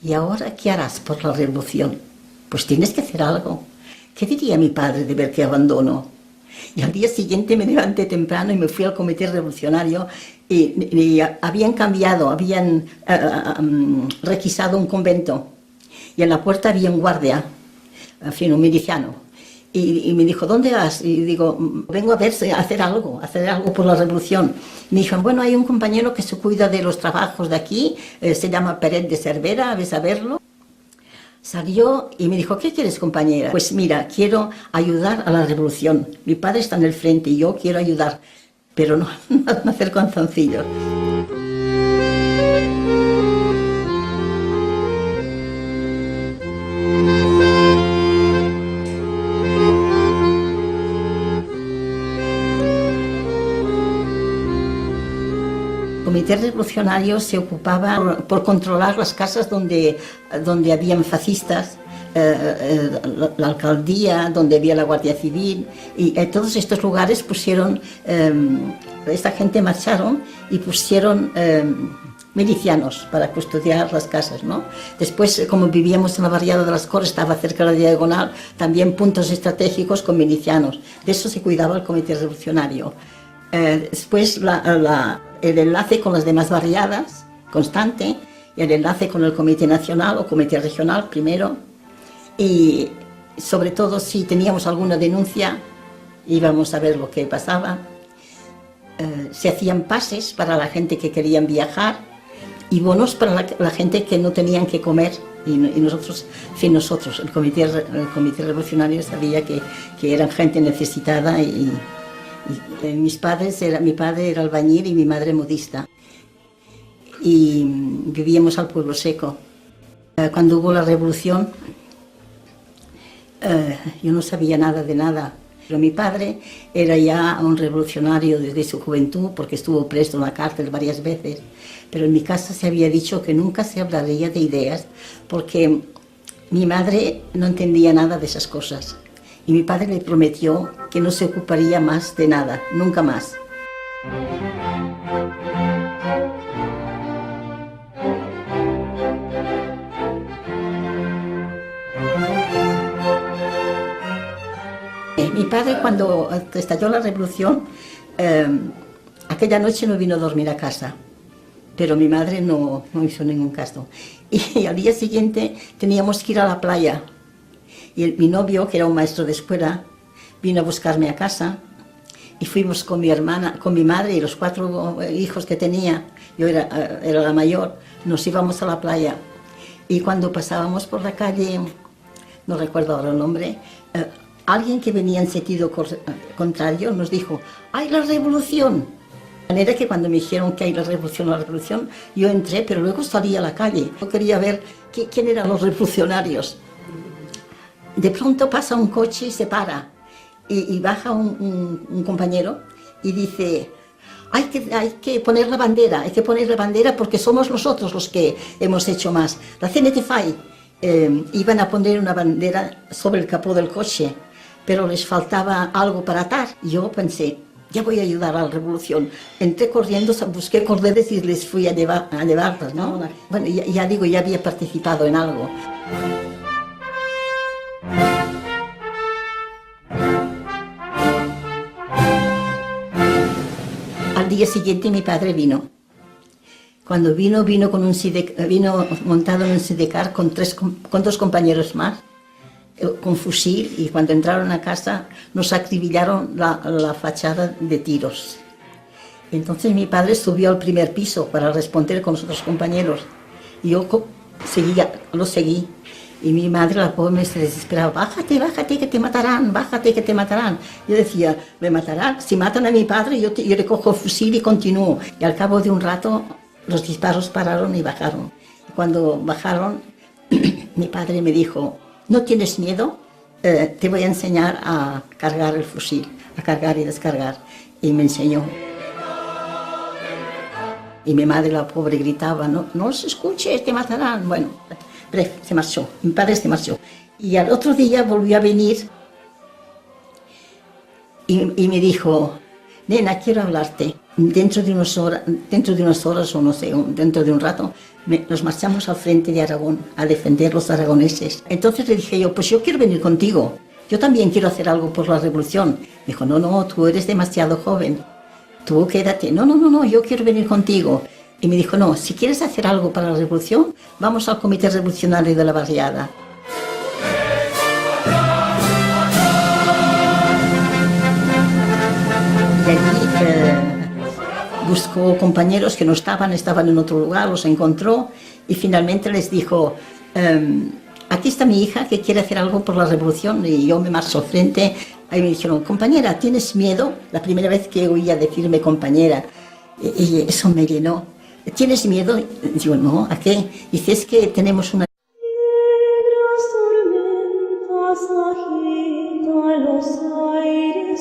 ¿y ahora qué harás por la revolución? Pues tienes que hacer algo. ¿Qué diría mi padre de ver que abandono? Y al día siguiente me levanté temprano y me fui al comité revolucionario y habían requisado un convento y en la puerta había un guardia, en fin, un miliciano. Y me dijo, ¿dónde vas? Y digo, vengo a hacer algo por la revolución. Me dijeron, bueno, hay un compañero que se cuida de los trabajos de aquí, se llama Pérez de Cervera, ¿ves a verlo? Salió y me dijo, ¿qué quieres, compañera? Pues mira, quiero ayudar a la revolución. Mi padre está en el frente y yo quiero ayudar, pero no hacer canzoncillos. El comité revolucionario se ocupaba por controlar las casas donde habían fascistas, la alcaldía, donde había la Guardia Civil, y todos estos lugares pusieron, esta gente marcharon y pusieron milicianos para custodiar las casas, ¿no? Después, como vivíamos en la barriada de las Corts, estaba cerca de la Diagonal, también puntos estratégicos con milicianos. De eso se cuidaba el comité revolucionario. Después el enlace con las demás barriadas, constante, y el enlace con el comité nacional o comité regional primero, y sobre todo si teníamos alguna denuncia íbamos a ver lo que pasaba. Se hacían pases para la gente que querían viajar y bonos para la gente que no tenían que comer, y nosotros, el comité revolucionario sabía que eran gente necesitada y mi padre era albañil y mi madre modista, y vivíamos al pueblo seco. Cuando hubo la revolución, yo no sabía nada de nada, pero mi padre era ya un revolucionario desde su juventud, porque estuvo preso en la cárcel varias veces, pero en mi casa se había dicho que nunca se hablaría de ideas, porque mi madre no entendía nada de esas cosas. Y mi padre le prometió que no se ocuparía más de nada, nunca más. Mi padre, cuando estalló la revolución, aquella noche no vino a dormir a casa, pero mi madre no hizo ningún caso. Y al día siguiente teníamos que ir a la playa. Y mi novio, que era un maestro de escuela, vino a buscarme a casa y fuimos con mi hermana, con mi madre y los 4 hijos que tenía. Yo era la mayor, nos íbamos a la playa. Y cuando pasábamos por la calle, no recuerdo ahora el nombre, alguien que venía en sentido contrario nos dijo, ¡ay, la revolución! De manera que cuando me dijeron que hay la revolución, yo entré, pero luego salí a la calle. Yo quería ver quién eran los revolucionarios. De pronto pasa un coche y se para, y baja un compañero y dice, hay que poner la bandera, porque somos nosotros los que hemos hecho más. La CNT-FAI iban a poner una bandera sobre el capó del coche, pero les faltaba algo para atar. Yo pensé, ya voy a ayudar a la revolución. Entré corriendo, busqué cordeles y les fui a llevarlas, ¿no? Bueno, ya había participado en algo. Al día siguiente mi padre vino. Cuando vino montado en un sidecar con 2 compañeros más, con fusil, y cuando entraron a casa nos acribillaron la fachada de tiros. Entonces mi padre subió al primer piso para responder con los otros compañeros. Y yo lo seguí. Y mi madre, la pobre, se desesperaba, bájate, que te matarán, bájate, que te matarán. Yo decía, me matarán, si matan a mi padre, yo le cojo el fusil y continúo. Y al cabo de un rato, los disparos pararon y bajaron. Cuando bajaron, mi padre me dijo, ¿no tienes miedo? Te voy a enseñar a cargar el fusil, a cargar y descargar. Y me enseñó. Y mi madre, la pobre, gritaba, no se escuche, te matarán. Bueno, se marchó, mi padre se marchó. Y al otro día volvió a venir y me dijo, nena, quiero hablarte. Dentro de unas horas o no sé, dentro de un rato, nos marchamos al frente de Aragón a defender los aragoneses. Entonces le dije yo, pues yo quiero venir contigo, yo también quiero hacer algo por la revolución. Me dijo, no, tú eres demasiado joven, tú quédate. No, yo quiero venir contigo. Y me dijo, no, si quieres hacer algo para la revolución, vamos al comité revolucionario de la barriada. Y allí buscó compañeros que no estaban en otro lugar, los encontró y finalmente les dijo, aquí está mi hija que quiere hacer algo por la revolución, y yo me marcho frente. Ahí me dijeron, compañera, ¿tienes miedo? La primera vez que oía decirme compañera, y eso me llenó. ¿Tienes miedo? Digo, no, ¿a qué? Dice, es que tenemos una... Negras tormentas agitan los aires,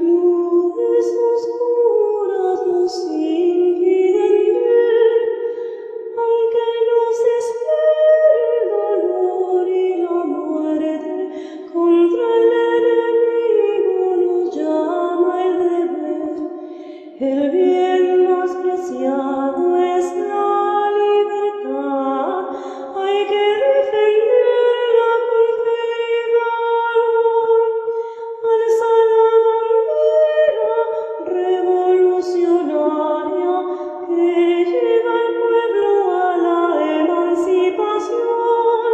nubes oscuras nos impiden ver, aunque nos espere el dolor y la muerte, contra el enemigo nos llama el deber. El bien más preciado es la libertad, hay que defenderla con fe y valor. Alza la bandera revolucionaria que lleva al pueblo a la emancipación.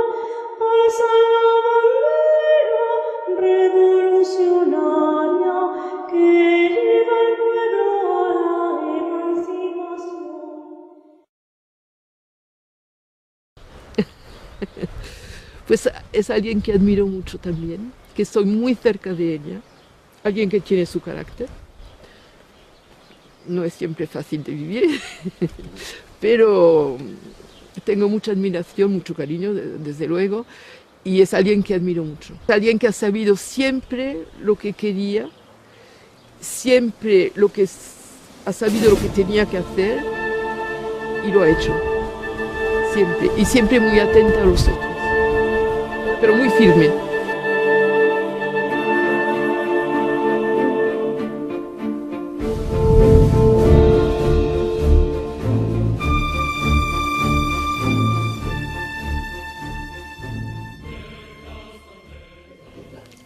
Alza la bandera revolucionaria que lleva al pueblo a la emancipación. Pues es alguien que admiro mucho también, que estoy muy cerca de ella, alguien que tiene su carácter. No es siempre fácil de vivir, pero tengo mucha admiración, mucho cariño, desde luego, y es alguien que admiro mucho. Es alguien que ha sabido siempre lo que quería, siempre ha sabido lo que tenía que hacer y lo ha hecho, siempre, y siempre muy atenta a los otros, pero muy firme.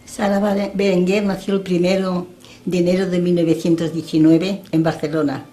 Sara Berenguer nació el 1 de enero de 1919 en Barcelona.